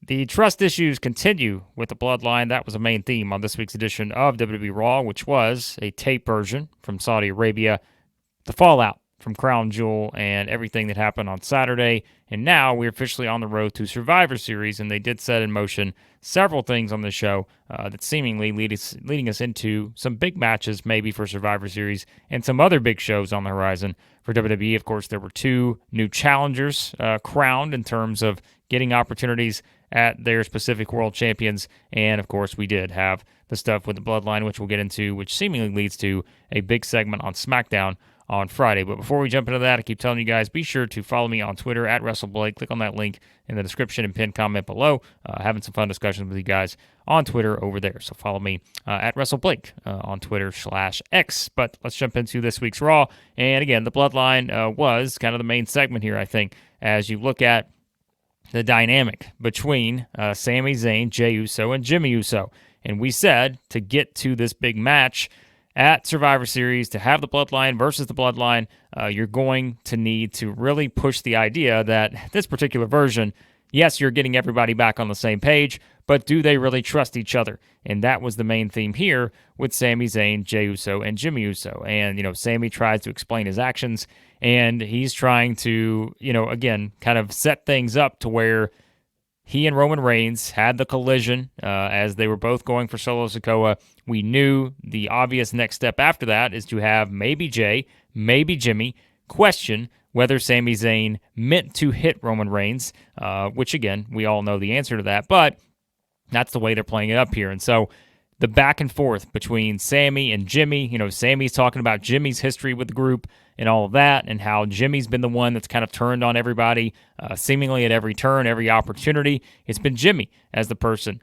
The trust issues continue with the Bloodline. That was a main theme on this week's edition of WWE Raw, which was a tape version from Saudi Arabia, the fallout from Crown Jewel, and everything that happened on Saturday. And now we're officially on the road to Survivor Series, and they did set in motion several things on the show that seemingly leading us into some big matches maybe for Survivor Series and some other big shows on the horizon for WWE. Of course, there were two new challengers crowned in terms of getting opportunities at their specific world champions. And of course, we did have the stuff with the Bloodline, which we'll get into, which seemingly leads to a big segment on SmackDown on Friday. But before we jump into that, I keep telling you guys, be sure to follow me on Twitter at WrestleBlake. Click on that link in the description and pinned comment below. Having some fun discussions with you guys on Twitter over there. So follow me at WrestleBlake on Twitter/X. But let's jump into this week's Raw. And again, the Bloodline was kind of the main segment here, I think, as you look at the dynamic between Sami Zayn, Jey Uso, and Jimmy Uso. And we said to get to this big match at Survivor Series, to have the Bloodline versus the Bloodline, you're going to need to really push the idea that this particular version, yes, you're getting everybody back on the same page, but do they really trust each other? And that was the main theme here with Sami Zayn, Jey Uso, and Jimmy Uso. And, Sami tries to explain his actions, and he's trying to, again, kind of set things up to where he and Roman Reigns had the collision as they were both going for Solo Sikoa. We knew the obvious next step after that is to have maybe Jey, maybe Jimmy question whether Sami Zayn meant to hit Roman Reigns, which, again, we all know the answer to that, but that's the way they're playing it up here. And so the back and forth between Sami and Jimmy, Sami's talking about Jimmy's history with the group and all of that, and how Jimmy's been the one that's kind of turned on everybody, seemingly at every turn, every opportunity. It's been Jimmy as the person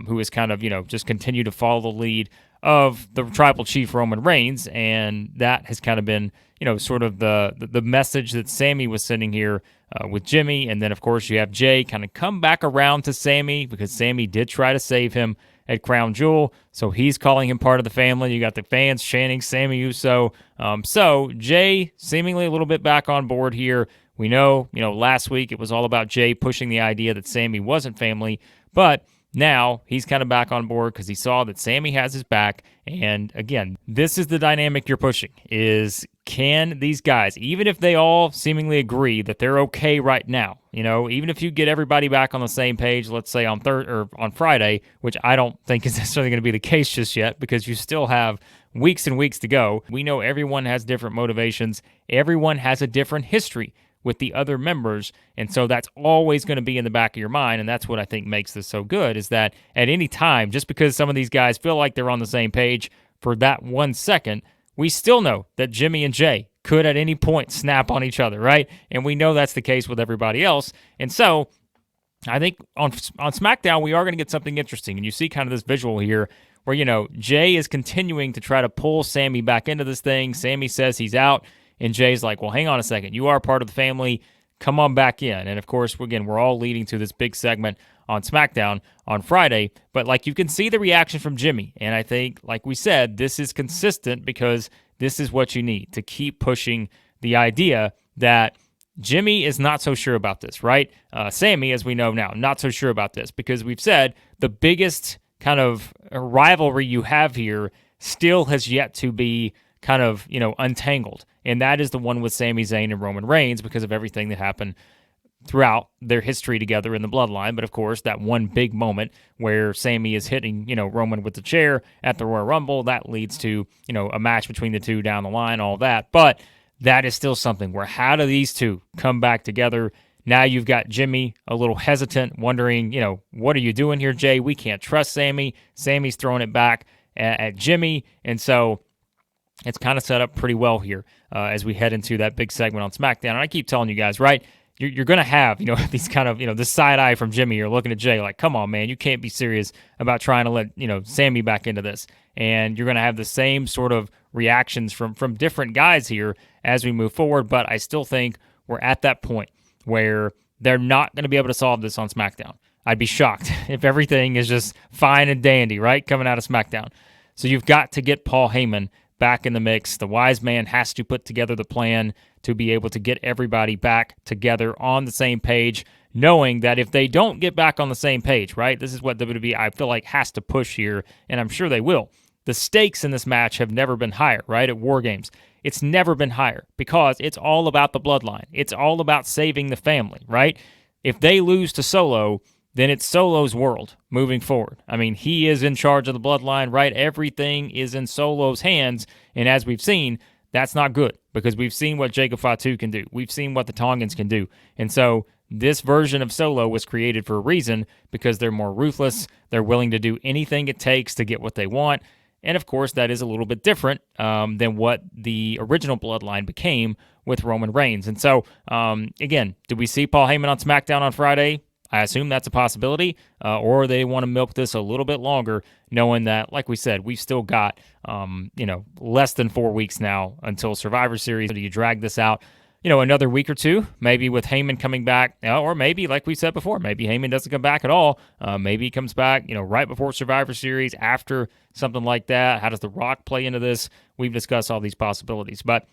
who has kind of, just continued to follow the lead of the tribal chief Roman Reigns, and that has kind of been, sort of the message that Sami was sending here with Jimmy. And then, of course, you have Jey kind of come back around to Sami because Sami did try to save him at Crown Jewel, so he's calling him part of the family. You got the fans chanting Sami Uso. So Jey seemingly a little bit back on board here. We know, last week it was all about Jey pushing the idea that Sami wasn't family, but now he's kind of back on board because he saw that Sami has his back. And again, this is the dynamic you're pushing, is can these guys, even if they all seemingly agree that they're okay right now, even if you get everybody back on the same page, let's say on Friday, which I don't think is necessarily going to be the case just yet because you still have weeks and weeks to go. We know everyone has different motivations. Everyone has a different history with the other members, and so that's always going to be in the back of your mind, and that's what I think makes this so good, is that at any time, just because some of these guys feel like they're on the same page for that 1 second, we still know that Jimmy and Jey could at any point snap on each other, right? And we know that's the case with everybody else, and so I think on SmackDown, we are going to get something interesting, and you see kind of this visual here where, Jey is continuing to try to pull Sami back into this thing. Sami says he's out, and Jay's like, well, hang on a second. You are part of the family. Come on back in. And, of course, again, we're all leading to this big segment on SmackDown on Friday. But, you can see the reaction from Jimmy. And I think, like we said, this is consistent because this is what you need to keep pushing the idea that Jimmy is not so sure about this, right? Sami, as we know now, not so sure about this because we've said the biggest kind of rivalry you have here still has yet to be kind of, untangled. And that is the one with Sami Zayn and Roman Reigns because of everything that happened throughout their history together in the Bloodline. But, of course, that one big moment where Sami is hitting, Roman with the chair at the Royal Rumble, that leads to, a match between the two down the line, all that. But that is still something where how do these two come back together? Now you've got Jimmy a little hesitant, wondering, what are you doing here, Jey? We can't trust Sami. Sami's throwing it back at Jimmy. And so it's kind of set up pretty well here as we head into that big segment on SmackDown. And I keep telling you guys, right, you're going to have, these kind of, this side eye from Jimmy. You're looking at Jey like, come on, man, you can't be serious about trying to let, Sami back into this. And you're going to have the same sort of reactions from different guys here as we move forward. But I still think we're at that point where they're not going to be able to solve this on SmackDown. I'd be shocked if everything is just fine and dandy, right, coming out of SmackDown. So you've got to get Paul Heyman back in the mix. The wise man has to put together the plan to be able to get everybody back together on the same page, knowing that if they don't get back on the same page, right? This is what WWE, I feel like, has to push here, and I'm sure they will. The stakes in this match have never been higher, right? At War Games. It's never been higher because it's all about the bloodline. It's all about saving the family, right? If they lose to Solo, then it's Solo's world moving forward. I mean, he is in charge of the bloodline, right? Everything is in Solo's hands, and as we've seen, that's not good because we've seen what Jacob Fatu can do. We've seen what the Tongans can do. And so this version of Solo was created for a reason because they're more ruthless. They're willing to do anything it takes to get what they want. And of course, that is a little bit different than what the original bloodline became with Roman Reigns. And so, again, did we see Paul Heyman on SmackDown on Friday? I assume that's a possibility, or they want to milk this a little bit longer, knowing that, like we said, we've still got, less than 4 weeks now until Survivor Series. Do you drag this out, another week or two, maybe with Heyman coming back, or maybe, like we said before, maybe Heyman doesn't come back at all. Maybe he comes back, right before Survivor Series, after something like that. How does The Rock play into this? We've discussed all these possibilities, but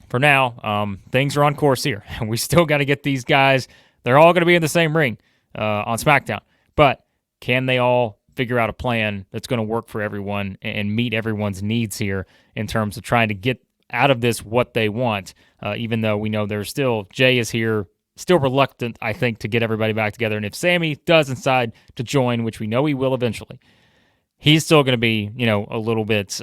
for now, things are on course here. We still got to get these guys. They're all going to be in the same ring on SmackDown. But can they all figure out a plan that's going to work for everyone and meet everyone's needs here in terms of trying to get out of this what they want, even though we know there's still, Jay is here, still reluctant, I think, to get everybody back together. And if Sami does decide to join, which we know he will eventually, he's still going to be, a little bit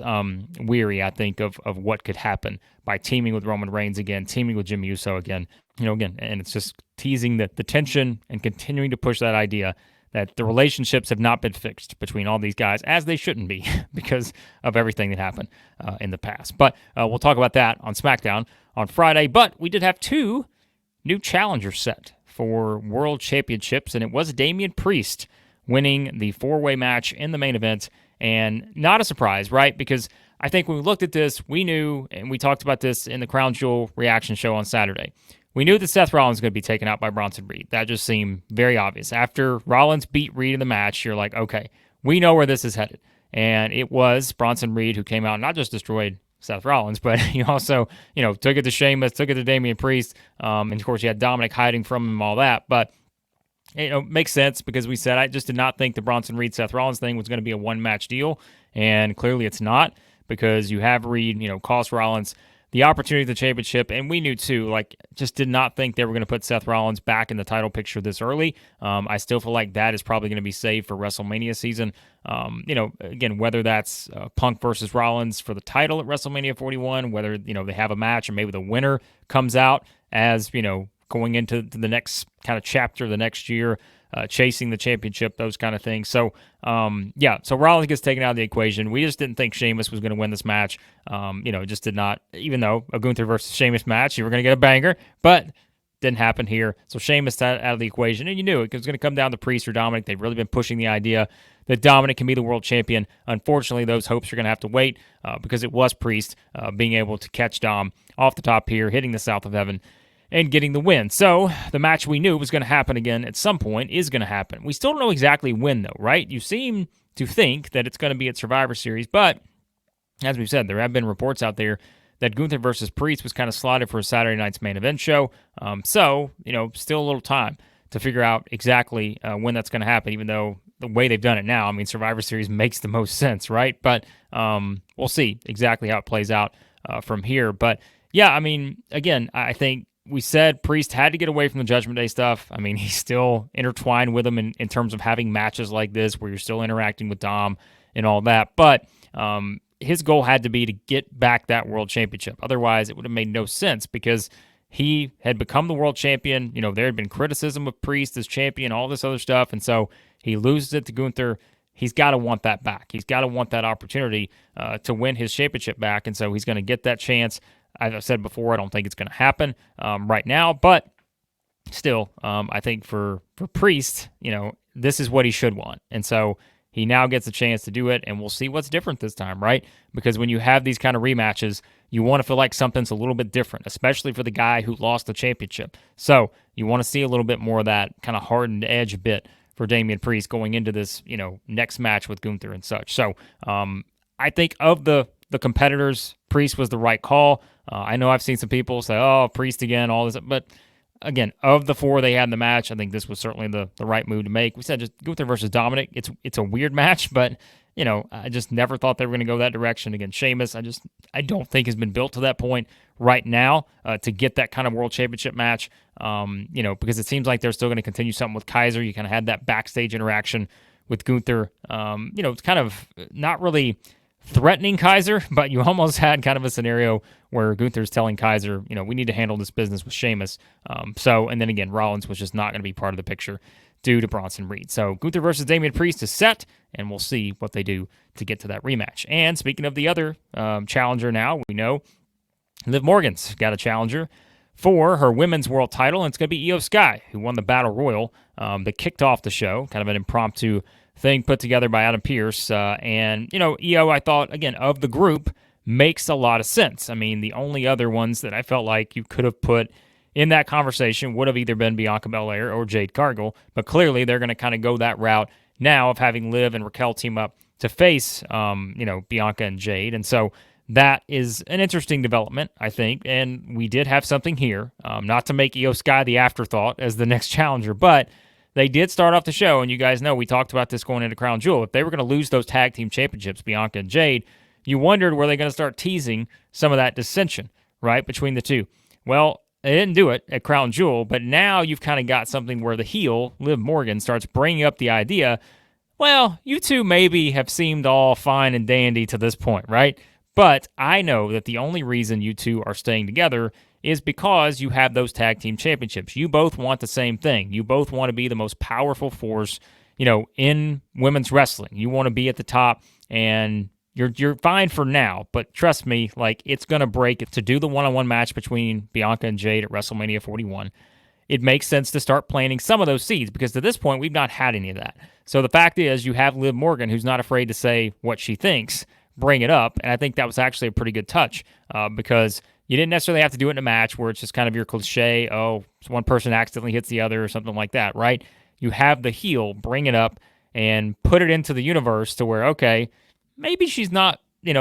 weary, I think, of what could happen by teaming with Roman Reigns again, teaming with Jimmy Uso again, and it's just teasing the tension and continuing to push that idea that the relationships have not been fixed between all these guys, as they shouldn't be because of everything that happened in the past. But we'll talk about that on SmackDown on Friday. But we did have 2 new challengers set for World Championships, and it was Damian Priest winning the 4-way match in the main event. And not a surprise, right? Because I think when we looked at this, we knew, and we talked about this in the Crown Jewel reaction show on Saturday, we knew that Seth Rollins was going to be taken out by Bronson Reed. That just seemed very obvious. After Rollins beat Reed in the match, you're like, okay, we know where this is headed. And it was Bronson Reed who came out and not just destroyed Seth Rollins, but he also, took it to Sheamus, took it to Damian Priest, and of course you had Dominic hiding from him, all that. But makes sense because we said I just did not think the Bronson Reed Seth Rollins thing was going to be a one-match deal, and clearly it's not because you have Reed, cost Rollins the opportunity to the championship, and we knew too, just did not think they were going to put Seth Rollins back in the title picture this early. I still feel like that is probably going to be saved for WrestleMania season. Again, whether that's Punk versus Rollins for the title at WrestleMania 41, whether, they have a match or maybe the winner comes out as, going into the next kind of chapter the next year, chasing the championship, those kind of things. So, so Rollins gets taken out of the equation. We just didn't think Sheamus was going to win this match. Just did not, even though a Gunther versus Sheamus match, you were going to get a banger, but didn't happen here. So Sheamus out of the equation, and you knew it was going to come down to Priest or Dominic. They've really been pushing the idea that Dominic can be the world champion. Unfortunately, those hopes are going to have to wait because it was Priest being able to catch Dom off the top here, hitting the South of Heaven, and getting the win. So the match we knew was going to happen again at some point is going to happen. We still don't know exactly when, though, right? You seem to think that it's going to be at Survivor Series, but as we've said, there have been reports out there that Gunther versus Priest was kind of slotted for a Saturday night's main event show. Still a little time to figure out exactly when that's going to happen, even though the way they've done it now, Survivor Series makes the most sense, right? But we'll see exactly how it plays out from here. But yeah, again, I think we said Priest had to get away from the Judgment Day stuff. He's still intertwined with them in terms of having matches like this where you're still interacting with Dom and all that. But his goal had to be to get back that world championship. Otherwise, it would have made no sense because he had become the world champion. There had been criticism of Priest as champion, all this other stuff. And so he loses it to Gunther. He's got to want that back. He's got to want that opportunity to win his championship back. And so he's going to get that chance. As I said before, I don't think it's going to happen right now, but still, I think for Priest, this is what he should want. And so he now gets a chance to do it, and we'll see what's different this time, right? Because when you have these kind of rematches, you want to feel like something's a little bit different, especially for the guy who lost the championship. So you want to see a little bit more of that kind of hardened edge a bit for Damian Priest going into this, next match with Gunther and such. So I think of the competitors, Priest was the right call. I know I've seen some people say, oh, Priest again, all this, but again, of the four they had in the match, I think this was certainly the right move to make. We said just Gunther versus Dominic. It's a weird match, but I just never thought they were going to go that direction against Sheamus. I don't think has been built to that point right now to get that kind of world championship match. Because it seems like they're still going to continue something with Kaiser. You kind of had that backstage interaction with Gunther. It's kind of not really threatening Kaiser, but you almost had kind of a scenario where Gunther's telling Kaiser, we need to handle this business with Sheamus. And then again, Rollins was just not going to be part of the picture due to Bronson Reed. So Gunther versus Damian Priest is set, and we'll see what they do to get to that rematch. And speaking of the other challenger now, we know Liv Morgan's got a challenger for her women's world title, and it's going to be IYO Sky, who won the Battle Royal that kicked off the show, kind of an impromptu thing put together by Adam Pearce. IYO, I thought, again, of the group, makes a lot of sense. I mean, the only other ones that I felt like you could have put in that conversation would have either been Bianca Belair or Jade Cargill, but clearly they're going to kind of go that route now of having Liv and Raquel team up to face, Bianca and Jade. And so that is an interesting development, I think, and we did have something here, not to make IYO Sky the afterthought as the next challenger, but they did start off the show, and you guys know we talked about this going into Crown Jewel. If they were going to lose those tag team championships, Bianca and Jade, you wondered were they going to start teasing some of that dissension, right, between the two. Well, they didn't do it at Crown Jewel, but now you've kind of got something where the heel, Liv Morgan, starts bringing up the idea, well, you two maybe have seemed all fine and dandy to this point, right? But I know that the only reason you two are staying together is because you have those tag team championships. You both want the same thing. You both want to be the most powerful force, in women's wrestling. You want to be at the top, and you're fine for now. But trust me, it's going to break to do the one-on-one match between Bianca and Jade at WrestleMania 41. It makes sense to start planting some of those seeds because to this point, we've not had any of that. So the fact is you have Liv Morgan, who's not afraid to say what she thinks, bring it up, and I think that was actually a pretty good touch because you didn't necessarily have to do it in a match where it's just kind of your cliche, one person accidentally hits the other or something like that, right? You have the heel bring it up and put it into the universe to where, okay, maybe she's not,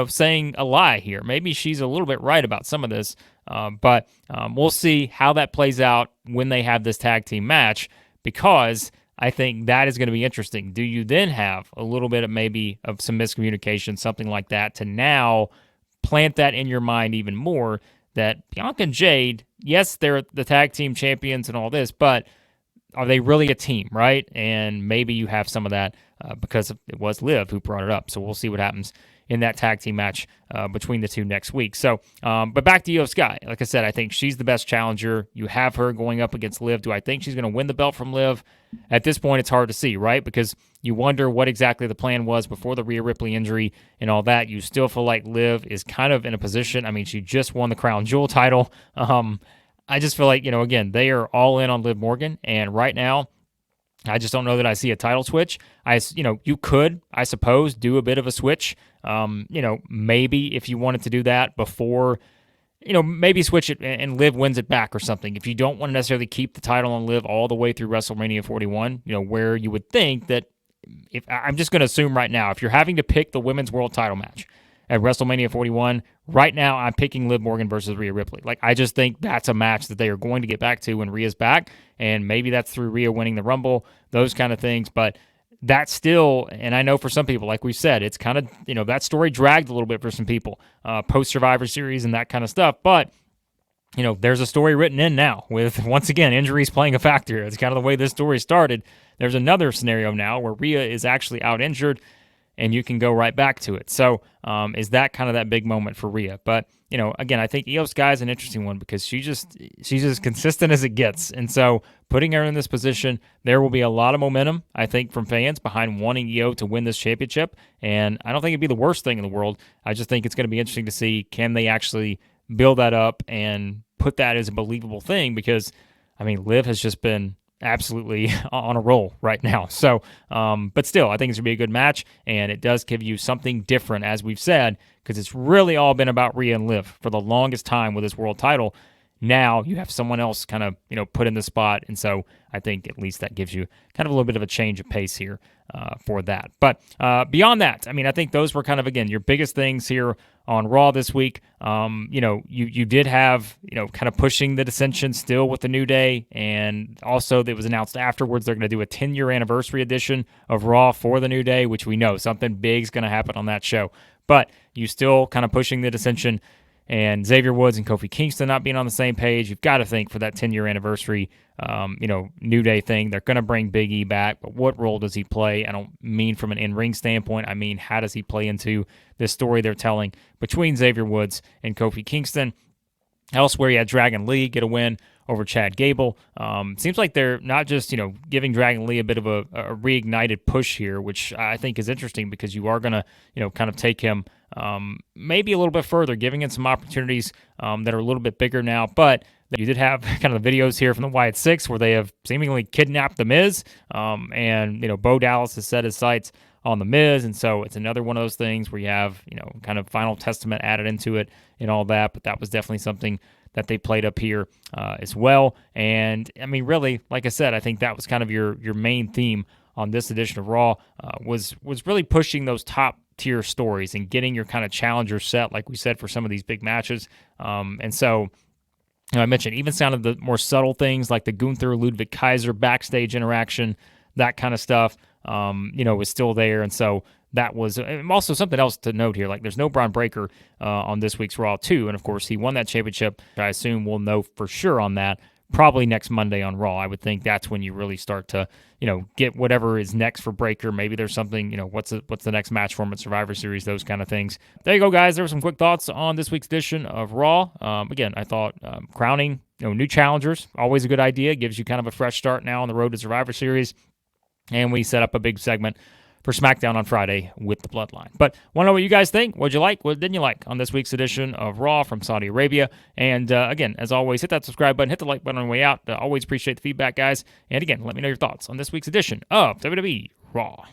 saying a lie here. Maybe she's a little bit right about some of this, but we'll see how that plays out when they have this tag team match because I think that is going to be interesting. Do you then have a little bit of some miscommunication, something like that, to now plant that in your mind even more that Bianca and Jade, yes, they're the tag team champions and all this, but are they really a team, right? And maybe you have some of that because it was Liv who brought it up. So we'll see what happens in that tag team match between the two next week. So, but back to IYO Sky. Like I said, I think she's the best challenger. You have her going up against Liv. Do I think she's going to win the belt from Liv? At this point, it's hard to see, right? Because you wonder what exactly the plan was before the Rhea Ripley injury and all that. You still feel like Liv is kind of in a position. I mean, she just won the Crown Jewel title. I just feel like, again, they are all in on Liv Morgan. And right now, I just don't know that I see a title switch. You could, I suppose, do a bit of a switch. Maybe if you wanted to do that before, maybe switch it and Liv wins it back or something. If you don't want to necessarily keep the title on Liv all the way through WrestleMania 41, where you would think that if I'm just going to assume right now, if you're having to pick the women's world title match at WrestleMania 41, right now I'm picking Liv Morgan versus Rhea Ripley. I just think that's a match that they are going to get back to when Rhea's back, and maybe that's through Rhea winning the Rumble, those kind of things, but that's still, and I know for some people, like we said, it's kind of, that story dragged a little bit for some people, post-Survivor Series and that kind of stuff, but there's a story written in now with, once again, injuries playing a factor. It's kind of the way this story started. There's another scenario now where Rhea is actually out injured, and you can go right back to it. So is that kind of that big moment for Rhea? But, again, I think IYO Sky is an interesting one because she's as consistent as it gets. And so putting her in this position, there will be a lot of momentum, I think, from fans behind wanting IYO to win this championship. And I don't think it'd be the worst thing in the world. I just think it's going to be interesting to see, can they actually build that up and put that as a believable thing? Because, Liv has just been absolutely on a roll right now. So, but still, I think it's going to be a good match, and it does give you something different, as we've said, because it's really all been about Rhea and Liv for the longest time with this world title. now you have someone else kind of, put in the spot. And so I think at least that gives you kind of a little bit of a change of pace here for that. But beyond that, I mean, I think those were kind of, again, your biggest things here on Raw this week. You did have, kind of pushing the dissension still with the New Day. And also it was announced afterwards they're going to do a 10-year anniversary edition of Raw for the New Day, which we know something big is going to happen on that show. But you still kind of pushing the dissension, and Xavier Woods and Kofi Kingston not being on the same page. You've got to think for that 10-year anniversary, New Day thing, they're going to bring Big E back, but what role does he play? I don't mean from an in-ring standpoint. I mean, how does he play into this story they're telling between Xavier Woods and Kofi Kingston? Elsewhere, you had Dragon Lee get a win over Chad Gable. Seems like they're not just, giving Dragon Lee a bit of a reignited push here, which I think is interesting because you are going to, kind of take him maybe a little bit further, giving him some opportunities that are a little bit bigger now. But you did have kind of the videos here from the Wyatt Six where they have seemingly kidnapped The Miz, and, Bo Dallas has set his sights on The Miz, and so it's another one of those things where you have, kind of Final Testament added into it and all that, but that was definitely something that they played up here as well. And, I mean, really, like I said, I think that was kind of your main theme on this edition of Raw, was really pushing those top-tier stories and getting your kind of challenger set, like we said, for some of these big matches. And so, I mentioned even some of the more subtle things like the Gunther, Ludwig Kaiser backstage interaction, that kind of stuff, was still there. And so that was also something else to note here. Like, there's no Braun Breaker on this week's Raw, too. And, of course, he won that championship. I assume we'll know for sure on that probably next Monday on Raw. I would think that's when you really start to, get whatever is next for Breaker. Maybe there's something, what's the next match for him at Survivor Series, those kind of things. There you go, guys. There were some quick thoughts on this week's edition of Raw. Again, I thought crowning, new challengers, always a good idea. Gives you kind of a fresh start now on the road to Survivor Series. And we set up a big segment for SmackDown on Friday with the Bloodline. But want to know what you guys think? What'd you like? What didn't you like on this week's edition of Raw from Saudi Arabia? And again, as always, hit that subscribe button, hit the like button on the way out. Always appreciate the feedback, guys. And again, let me know your thoughts on this week's edition of WWE Raw.